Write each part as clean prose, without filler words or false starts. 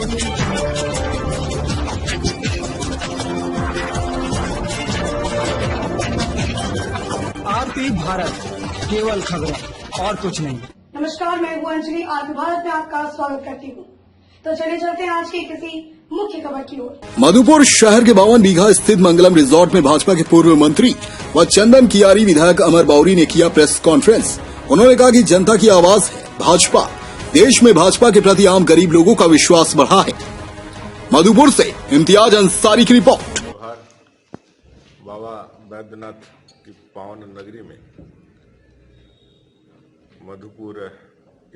आरती भारत, केवल खबरें और कुछ नहीं। नमस्कार, मैं हूँ अंजलि। आरती भारत में आपका स्वागत करती हूँ। तो चलिए चलते हैं आज की किसी मुख्य खबर की ओर। मधुपुर शहर के 52 बीघा स्थित मंगलम रिजॉर्ट में भाजपा के पूर्व मंत्री व चंदन कियारी विधायक अमर बाउरी ने किया प्रेस कॉन्फ्रेंस। उन्होंने कहा कि जनता की आवाज है भाजपा। देश में भाजपा के प्रति आम गरीब लोगों का विश्वास बढ़ा है। मधुपुर से इम्तियाज अंसारी की रिपोर्ट। बाबा बैद्यनाथ की पावन नगरी में मधुपुर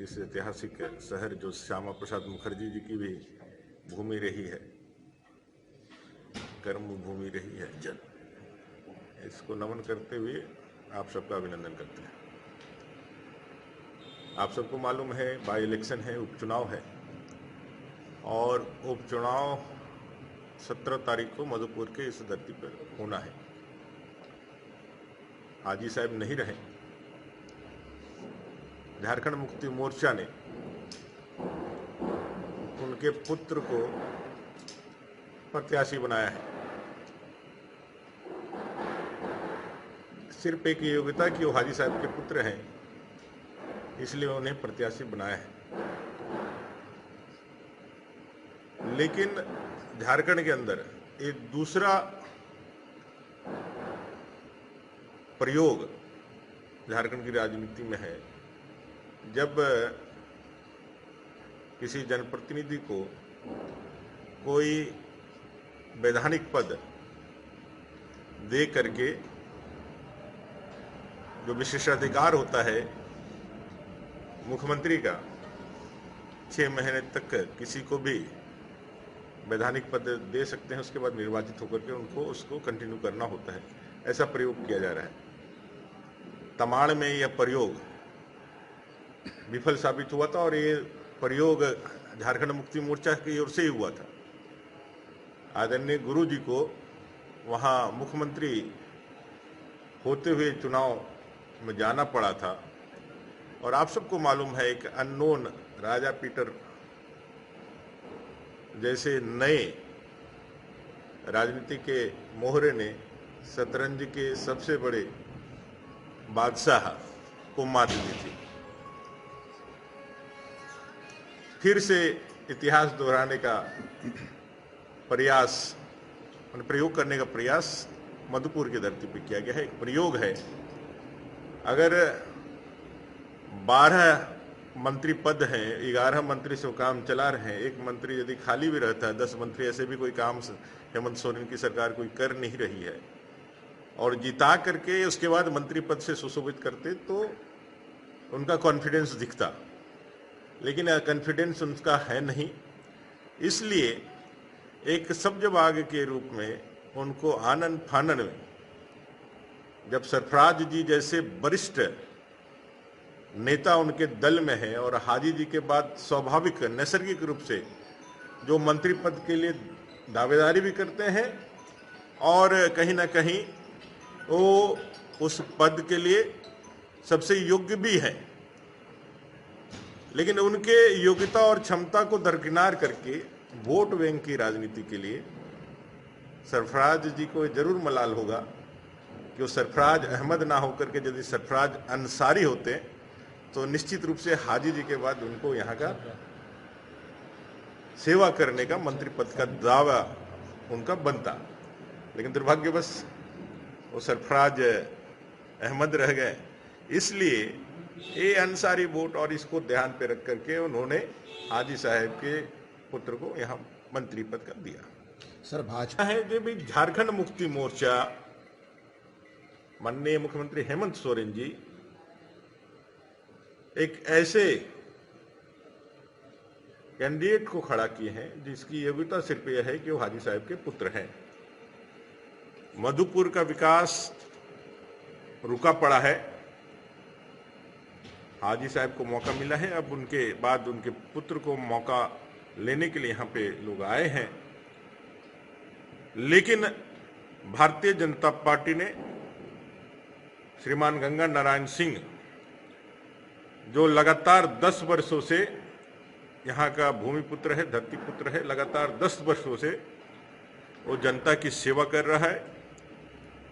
इस ऐतिहासिक शहर जो श्यामा प्रसाद मुखर्जी जी की भी भूमि रही है, कर्म भूमि रही है, जन इसको नमन करते हुए आप सबका अभिनंदन करते हैं। आप सबको मालूम है बाई इलेक्शन है, उपचुनाव है और उपचुनाव 17 तारीख को मधुपुर के इस धरती पर होना है। हाजी साहब नहीं रहे। झारखंड मुक्ति मोर्चा ने उनके पुत्र को प्रत्याशी बनाया है। सिर्फ एक योग्यता कि वो हाजी साहब के पुत्र हैं, इसलिए उन्हें प्रत्याशी बनाया है। लेकिन झारखंड के अंदर एक दूसरा प्रयोग झारखंड की राजनीति में है। जब किसी जनप्रतिनिधि को कोई वैधानिक पद दे करके जो विशेषाधिकार होता है मुख्यमंत्री का, 6 महीने तक किसी को भी वैधानिक पद दे सकते हैं, उसके बाद निर्वाचित होकर के उनको उसको कंटिन्यू करना होता है। ऐसा प्रयोग किया जा रहा है। तमाड़ में यह प्रयोग विफल साबित हुआ था और ये प्रयोग झारखंड मुक्ति मोर्चा की ओर से ही हुआ था। आदरणीय गुरु जी को वहाँ मुख्यमंत्री होते हुए चुनाव में जाना पड़ा था और आप सबको मालूम है एक अननोन राजा पीटर जैसे नए राजनीति के मोहरे ने शतरंज के सबसे बड़े बादशाह को मात दी थी। फिर से इतिहास दोहराने का प्रयास, प्रयोग करने का प्रयास मधुपुर की धरती पर किया गया है। एक प्रयोग है। अगर 12 मंत्री पद हैं, 11 मंत्री से काम चला रहे हैं, एक मंत्री यदि खाली भी रहता है, 10 मंत्री ऐसे भी कोई काम हेमंत सोरेन की सरकार कोई कर नहीं रही है और जिता करके उसके बाद मंत्री पद से सुशोभित करते तो उनका कॉन्फिडेंस दिखता। लेकिन कॉन्फिडेंस उनका है नहीं, इसलिए एक सब्जबाग के रूप में उनको आनन फानन में, जब सरफराज जी जैसे वरिष्ठ नेता उनके दल में है और हाजी जी के बाद स्वाभाविक नैसर्गिक रूप से जो मंत्री पद के लिए दावेदारी भी करते हैं और कहीं ना कहीं वो उस पद के लिए सबसे योग्य भी है, लेकिन उनके योग्यता और क्षमता को दरकिनार करके वोट बैंक की राजनीति के लिए सरफराज जी को जरूर मलाल होगा कि वो सरफराज अहमद ना होकर के यदि सरफराज अंसारी होते तो निश्चित रूप से हाजी जी के बाद उनको यहाँ का सेवा करने का मंत्री पद का दावा उनका बनता। लेकिन दुर्भाग्यवश वो सरफराज अहमद रह गए, इसलिए ये अंसारी वोट और इसको ध्यान पे रख करके उन्होंने हाजी साहब के पुत्र को यहाँ मंत्री पद का दिया। सर भाजपा है कि भाई झारखंड मुक्ति मोर्चा माननीय मुख्यमंत्री हेमंत सोरेन जी एक ऐसे कैंडिडेट को खड़ा किए हैं जिसकी योग्यता सिर्फ यह है कि वो हाजी साहब के पुत्र हैं। मधुपुर का विकास रुका पड़ा है। हाजी साहब को मौका मिला है, अब उनके बाद उनके पुत्र को मौका लेने के लिए यहाँ पे लोग आए हैं। लेकिन भारतीय जनता पार्टी ने श्रीमान गंगा नारायण सिंह जो लगातार 10 वर्षों से यहाँ का भूमिपुत्र है, धरतीपुत्र है। लगातार 10 वर्षों से वो जनता की सेवा कर रहा है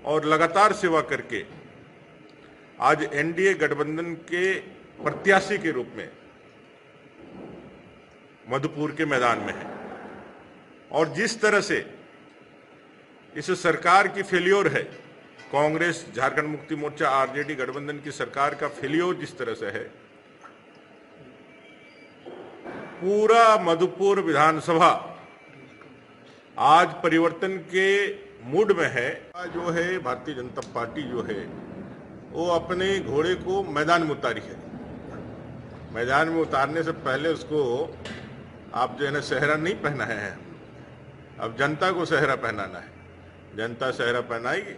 और लगातार सेवा करके आज एनडीए गठबंधन के प्रत्याशी के रूप में मधुपुर के मैदान में है। और जिस तरह से इस सरकार की फेल्योर है, कांग्रेस, झारखंड मुक्ति मोर्चा, आरजेडी गठबंधन की सरकार का फेल्योर जिस तरह से है, पूरा मधुपुर विधानसभा आज परिवर्तन के मूड में है। जो है भारतीय जनता पार्टी जो है वो अपने घोड़े को मैदान में उतारी है। मैदान में उतारने से पहले उसको आप जो है ना सेहरा नहीं पहना है, अब जनता को सेहरा पहनाना है। जनता सेहरा पहनाएगी।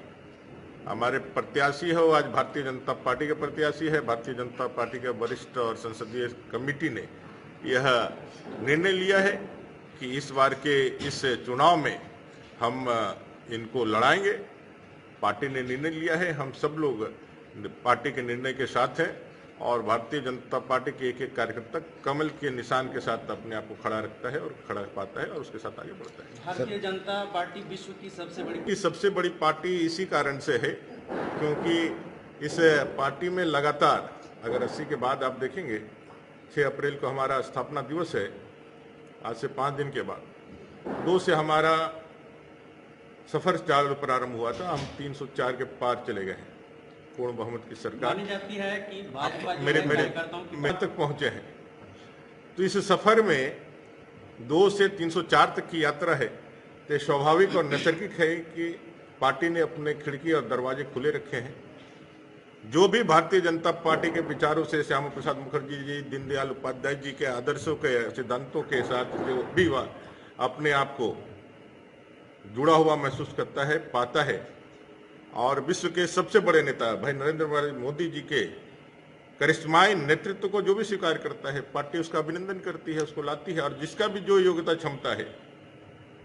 हमारे प्रत्याशी है वो आज भारतीय जनता पार्टी के प्रत्याशी है। भारतीय जनता पार्टी के वरिष्ठ और संसदीय कमेटी ने यह निर्णय लिया है कि इस बार के इस चुनाव में हम इनको लड़ाएंगे। पार्टी ने निर्णय लिया है, हम सब लोग पार्टी के निर्णय के साथ हैं और भारतीय जनता पार्टी के एक एक कार्यकर्ता कमल के निशान के साथ अपने आप को खड़ा रखता है और खड़ा पाता है और उसके साथ आगे बढ़ता है। भारतीय जनता पार्टी विश्व की सबसे बड़ी पार्टी इसी कारण से है क्योंकि इस पार्टी में लगातार, अगर 80 के बाद आप देखेंगे, 6 अप्रैल को हमारा स्थापना दिवस है, आज से 5 दिन के बाद 2 से हमारा सफर चालू प्रारंभ हुआ था। हम 304 के पार चले गए हैं। पूर्ण बहुमत की सरकार मानी जाती है कि भाजपा मेरे तक पहुंचे हैं। तो इस सफर में 2 से 304 तक की यात्रा है, तो स्वाभाविक और नैसर्गिक है कि पार्टी ने अपने खिड़की और दरवाजे खुले रखे हैं। जो भी भारतीय जनता पार्टी के विचारों से, श्यामा प्रसाद मुखर्जी जी, दीनदयाल उपाध्याय जी के आदर्शों के सिद्धांतों के साथ जो भी अपने आप को जुड़ा हुआ महसूस करता है, पाता है, और विश्व के सबसे बड़े नेता भाई नरेंद्र मोदी जी के करिश्माई नेतृत्व को जो भी स्वीकार करता है, पार्टी उसका अभिनंदन करती है, उसको लाती है। और जिसका भी जो योग्यता क्षमता है,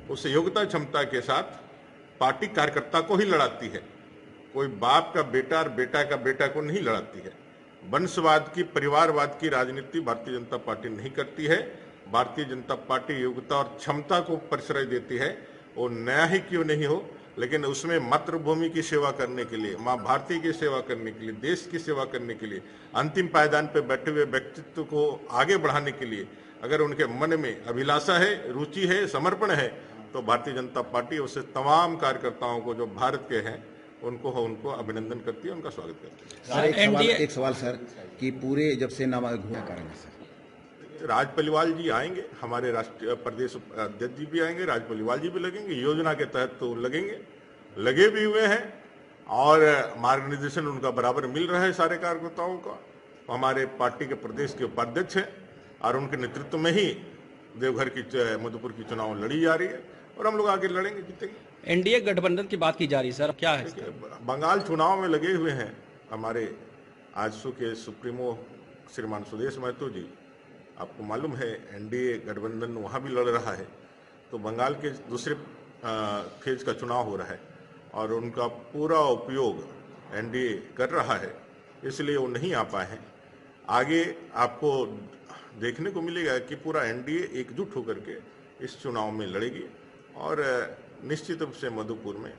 उस योग्यता क्षमता के साथ पार्टी कार्यकर्ता को ही लड़ाती है। कोई बाप का बेटा और बेटा का बेटा को नहीं लड़ाती है। वंशवाद की, परिवारवाद की राजनीति भारतीय जनता पार्टी नहीं करती है। भारतीय जनता पार्टी योग्यता और क्षमता को प्रश्रय देती है। वो नया ही क्यों नहीं हो, लेकिन उसमें मातृभूमि की सेवा करने के लिए, माँ भारती की सेवा करने के लिए, देश की सेवा करने के लिए, अंतिम पायदान पर बैठे हुए व्यक्तित्व को आगे बढ़ाने के लिए अगर उनके मन में अभिलाषा है, रुचि है, समर्पण है, तो भारतीय जनता पार्टी उससे तमाम कार्यकर्ताओं को जो भारत के हैं उनको अभिनंदन करती है, उनका स्वागत करती है। सर एक सवाल सर कि पूरे जब से नाम घोषणा करेंगे सर, राज पलिवाल जी आएंगे, हमारे राष्ट्रीय प्रदेश अध्यक्ष जी भी आएंगे, राज पलिवाल जी भी लगेंगे। योजना के तहत तो लगेंगे, लगे भी हुए हैं और मार्गदर्शन उनका बराबर मिल रहा है सारे कार्यकर्ताओं का। हमारे पार्टी के प्रदेश के उपाध्यक्ष हैं और उनके नेतृत्व में ही देवघर की, मधुपुर की चुनाव लड़ी जा रही है और हम लोग आगे लड़ेंगे, जीतेंगे। एनडीए गठबंधन की बात की जा रही है सर, क्या है? बंगाल चुनाव में लगे हुए हैं हमारे आजसू के सुप्रीमो श्रीमान सुदेश महतो जी। आपको मालूम है एनडीए गठबंधन वहाँ भी लड़ रहा है, तो बंगाल के दूसरे फेज का चुनाव हो रहा है और उनका पूरा उपयोग एनडीए कर रहा है, इसलिए वो नहीं आ पाए हैं। आगे आपको देखने को मिलेगा कि पूरा एनडीए एकजुट होकर के इस चुनाव में लड़ेगी और निश्चित रूप से मधुपुर में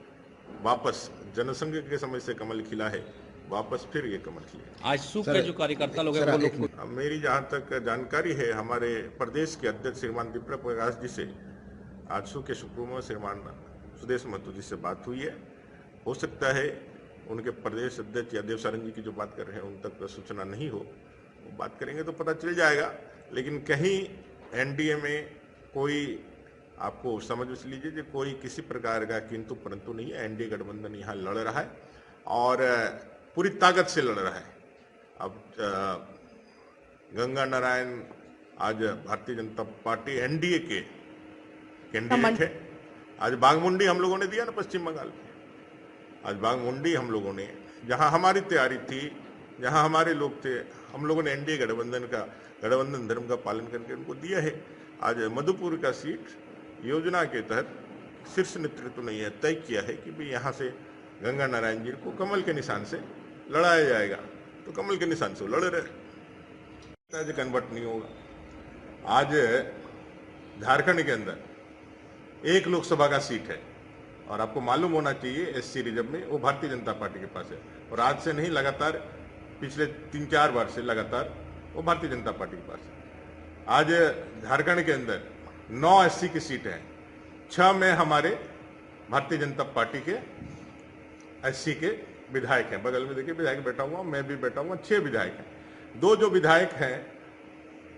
वापस जनसंघ के समय से कमल खिला है, वापस फिर ये कमल खिले। आज सूख के जो कार्यकर्ता लोग हैं वो लोग, मेरी जहाँ तक जानकारी है, हमारे प्रदेश के अध्यक्ष श्रीमान दीपक प्रकाश जी से आजसू के सुप्रीमो श्रीमान सुदेश महतो जी से बात हुई है। हो सकता है उनके प्रदेश अध्यक्ष या देवसारण जी की जो बात कर रहे हैं उन तक सूचना नहीं हो, वो बात करेंगे तो पता चल जाएगा। लेकिन कहीं एनडीए में कोई, आपको समझ लीजिए कि कोई किसी प्रकार का किंतु परंतु नहीं है। एनडीए गठबंधन यहाँ लड़ रहा है और पूरी ताकत से लड़ रहा है। अब गंगा नारायण आज भारतीय जनता पार्टी एनडीए के कैंडिडेट है। आज बाघमुंडी हम लोगों ने दिया ना पश्चिम बंगाल में। आज बाघमुंडी हम लोगों ने, जहां हमारी तैयारी थी, जहां हमारे लोग थे, हम लोगों ने एनडीए गठबंधन धर्म का पालन करके उनको दिया है। आज मधुपुर का सीट योजना के तहत शीर्ष नेतृत्व ने यह तय किया है कि भाई यहाँ से गंगा नारायण जी को कमल के निशान से लड़ाया जाएगा, तो कमल के निशान से लड़ रहे, कन्वर्ट नहीं होगा। आज झारखंड के अंदर एक लोकसभा का सीट है और आपको मालूम होना चाहिए एससी रिजर्व में वो भारतीय जनता पार्टी के पास है और आज से नहीं, लगातार पिछले 3-4 वर्ष से लगातार वो भारतीय जनता पार्टी के पास है। आज झारखंड के अंदर 9 एससी की सीटें हैं, 6 में हमारे भारतीय जनता पार्टी के एससी के विधायक हैं। बगल में देखिए विधायक बैठा हुआ, मैं भी बैठा हुआ, 6 विधायक हैं। 2 जो विधायक हैं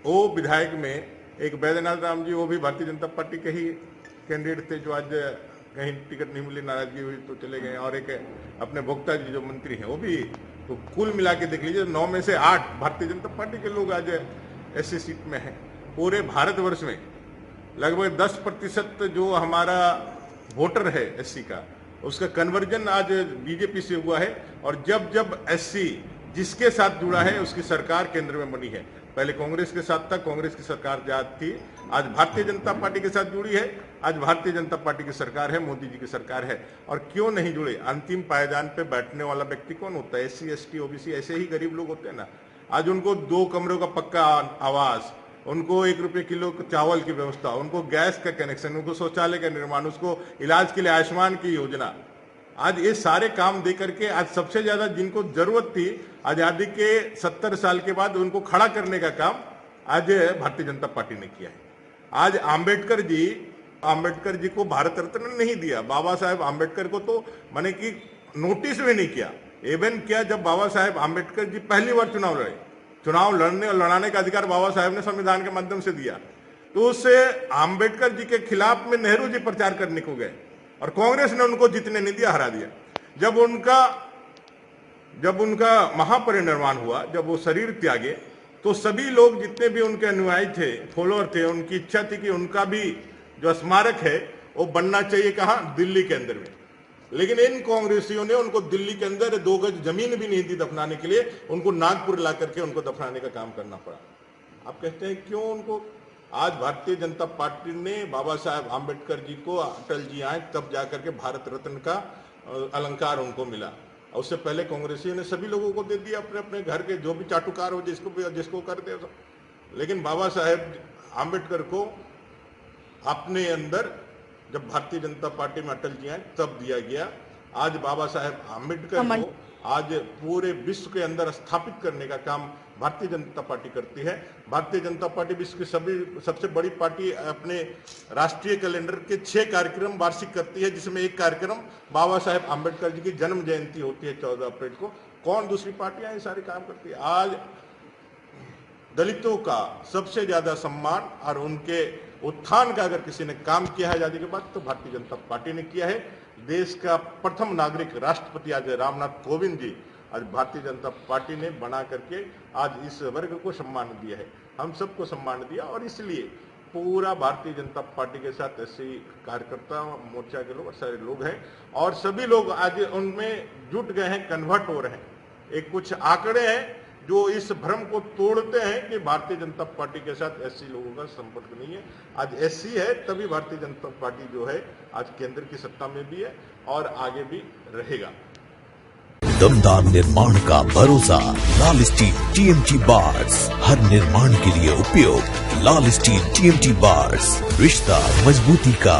वो विधायक में एक बैद्यनाथ राम जी, वो भी भारतीय जनता पार्टी के ही कैंडिडेट थे, जो आज कहीं टिकट नहीं मिली, नाराजगी हुई तो चले गए। और एक अपने भोक्ता जी जो मंत्री हैं वो भी, तो कुल मिला के देख लीजिए 9 में से 8 भारतीय जनता पार्टी के लोग आज ऐसी सीट में हैं। पूरे भारतवर्ष में लगभग 10% जो हमारा वोटर है एससी का, उसका कन्वर्जन आज बीजेपी से हुआ है। और जब जब एससी जिसके साथ जुड़ा है उसकी सरकार केंद्र में बनी है। पहले कांग्रेस के साथ था, कांग्रेस की सरकार जात थी, आज भारतीय जनता पार्टी के साथ जुड़ी है, आज भारतीय जनता पार्टी की सरकार है, मोदी जी की सरकार है। और क्यों नहीं जुड़े? अंतिम पायदान पे बैठने वाला व्यक्ति कौन होता है? एससी, एसटी, ओबीसी, ऐसे ही गरीब लोग होते हैं ना। आज उनको 2 कमरों का पक्का आवास, उनको 1 रुपये किलो चावल की व्यवस्था, उनको गैस का कनेक्शन, उनको शौचालय का निर्माण, उसको इलाज के लिए आयुष्मान की योजना, आज ये सारे काम दे करके आज सबसे ज्यादा जिनको जरूरत थी आजादी के 70 साल के बाद उनको खड़ा करने का काम आज भारतीय जनता पार्टी ने किया है। आज आंबेडकर जी को भारत रत्न नहीं दिया, बाबा साहेब आंबेडकर को तो माने कि नोटिस भी नहीं किया। इवन क्या, जब बाबा साहेब आंबेडकर जी पहली बार चुनाव लड़ने और लड़ाने का अधिकार बाबा साहेब ने संविधान के माध्यम से दिया, तो उससे आंबेडकर जी के खिलाफ में नेहरू जी प्रचार करने को गए और कांग्रेस ने उनको जीतने नहीं दिया, हरा दिया। जब उनका महापरिनिर्वाण हुआ, जब वो शरीर त्यागे, तो सभी लोग जितने भी उनके अनुयायी थे, फॉलोअर थे, उनकी इच्छा थी कि उनका भी जो स्मारक है वो बनना चाहिए। कहां? दिल्ली के अंदर में। लेकिन इन कांग्रेसियों ने उनको दिल्ली के अंदर 2 गज जमीन भी नहीं दी दफनाने के लिए, उनको नागपुर ला करके उनको दफनाने का काम करना पड़ा। आप कहते हैं क्यों उनको? आज भारतीय जनता पार्टी ने बाबा साहेब आंबेडकर जी को, अटल जी आए तब जाकर के भारत रत्न का अलंकार उनको मिला। और उससे पहले कांग्रेसियों ने सभी लोगों को दे दिया, अपने अपने घर के जो भी चाटुकार हो, जिसको करते। लेकिन बाबा साहेब आंबेडकर को अपने अंदर जब भारतीय जनता पार्टी में अटल जी आए तब दिया गया। आज बाबा साहेब आंबेडकर को आज पूरे विश्व के अंदर स्थापित करने का काम भारतीय जनता पार्टी करती है। भारतीय जनता पार्टी विश्व की सबसे बड़ी पार्टी अपने राष्ट्रीय कैलेंडर के 6 कार्यक्रम वार्षिक करती है, जिसमें एक कार्यक्रम बाबा साहेब आंबेडकर जी की जन्म जयंती होती है 14 अप्रैल को। कौन दूसरी पार्टियां ये सारे काम करती है? आज दलितों का सबसे ज्यादा सम्मान और उनके उत्थान का अगर किसी ने काम किया है आजादी के बाद तो भारतीय जनता पार्टी ने किया है। देश का प्रथम नागरिक राष्ट्रपति आज रामनाथ कोविंद जी आज भारतीय जनता पार्टी ने बना करके आज इस वर्ग को सम्मान दिया है, हम सबको सम्मान दिया। और इसलिए पूरा भारतीय जनता पार्टी के साथ ऐसे कार्यकर्ता मोर्चा के लोग सारे लोग हैं और सभी लोग आज उनमें जुट गए हैं, कन्वर्ट हो रहे हैं। एक कुछ आंकड़े हैं जो इस भ्रम को तोड़ते हैं कि भारतीय जनता पार्टी के साथ एससी लोगों का संपर्क नहीं है। आज एससी है तभी भारतीय जनता पार्टी जो है आज केंद्र की सत्ता में भी है और आगे भी रहेगा। दमदार निर्माण का भरोसा लाल स्टील टीएमटी बार्स, हर निर्माण के लिए उपयोग लाल स्टील टीएमटी बार्स, रिश्ता मजबूती का।